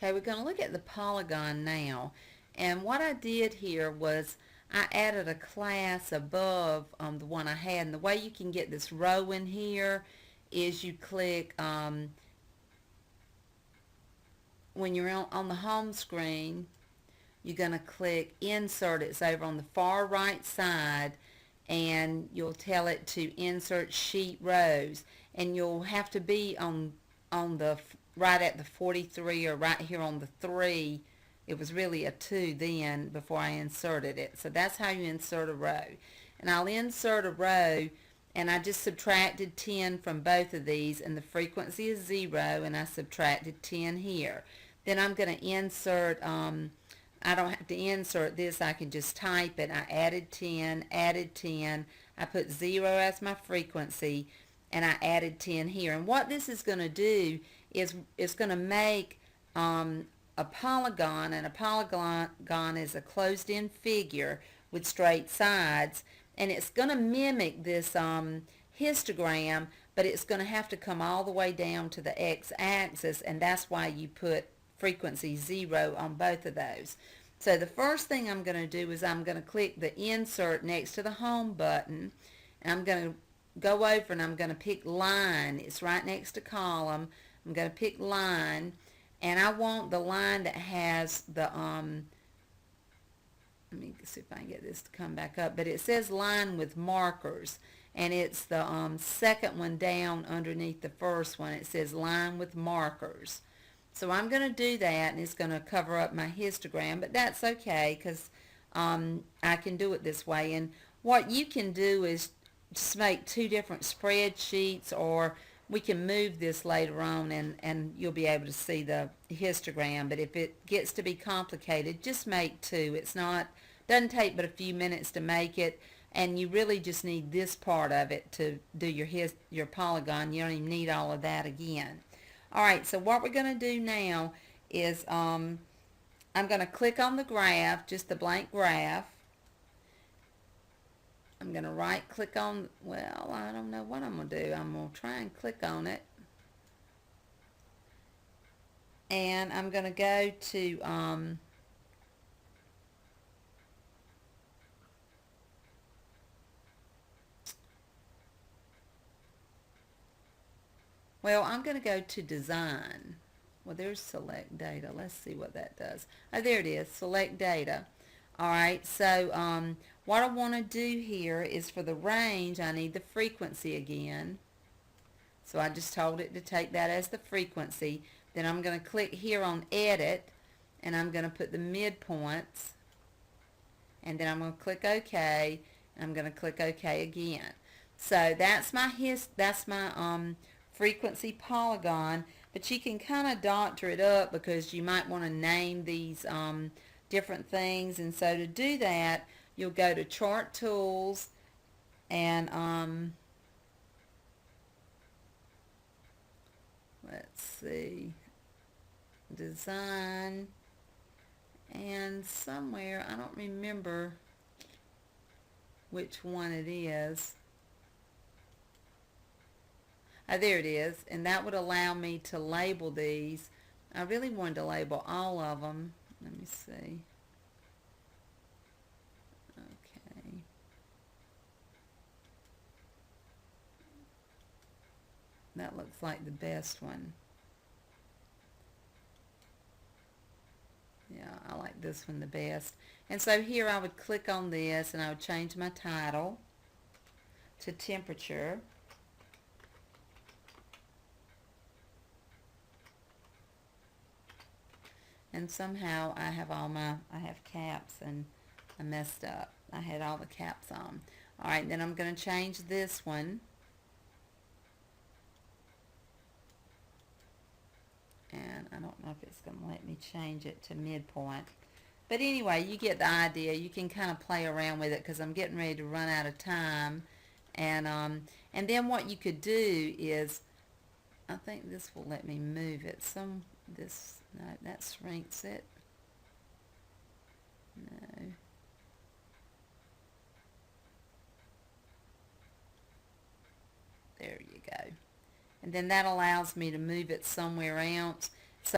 Okay, we're going to look at the Polygon now. And what I did here was I added a class above the one I had. And the way you can get this row in here is you click, when you're on the home screen, you're going to click Insert. It's over on the far right side, and you'll tell it to insert sheet rows. And you'll have to be on the right at the 43 or right here on the 3. It was really a 2 then before I inserted it. So that's how you insert a row. And I'll insert a row, and I just subtracted 10 from both of these, and the frequency is 0, and I subtracted 10 here. Then I'm going to insert, I don't have to insert this, I can just type it. I added 10, I put 0 as my frequency, and I added 10 here. And what this is going to do is it's going to make a polygon, and a polygon is a closed-in figure with straight sides, and it's going to mimic this histogram, but it's going to have to come all the way down to the x-axis, and that's why you put frequency 0 on both of those. So the first thing I'm going to do is I'm going to click the insert next to the home button, and I'm going to go over and I'm going to pick line. It's right next to column. I'm going to pick line, and I want the line that has the let me see if I can get this to come back up, but it says line with markers, and it's the second one down underneath the first one. It says line with markers. So I'm going to do that, and it's going to cover up my histogram, but that's okay because I can do it this way. And what you can do is just make 2 different spreadsheets, or we can move this later on, and you'll be able to see the histogram. But if it gets to be complicated, just make 2. Doesn't take but a few minutes to make it, and you really just need this part of it to do your polygon. You don't even need all of that again. Alright, so what we're going to do now is I'm going to click on the graph, just the blank graph. I'm going to right click on, well, I don't know what I'm going to do. I'm going to try and click on it. And I'm going to go to well, I'm going to go to design. Well, there's select data. Let's see what that does. Oh, there it is, select data. Alright, so what I want to do here is for the range, I need the frequency again. So I just told it to take that as the frequency. Then I'm going to click here on edit, and I'm going to put the midpoints, and then I'm going to click OK, and I'm going to click OK again. So that's my frequency polygon, but you can kind of doctor it up because you might want to name these different things. And so to do that, you'll go to Chart Tools, and let's see, Design, and somewhere, I don't remember which one it is. Oh, there it is, and that would allow me to label these. I really wanted to label all of them. Let me see. Okay. That looks like the best one. Yeah, I like this one the best. And so here I would click on this, and I would change my title to temperature. And somehow I have caps, and I messed up. I had all the caps on. Alright, then I'm going to change this one. And I don't know if it's going to let me change it to midpoint. But anyway, you get the idea. You can kind of play around with it because I'm getting ready to run out of time. And then what you could do is, I think this will let me move it. No, that shrinks it. No. There you go. And then that allows me to move it somewhere else.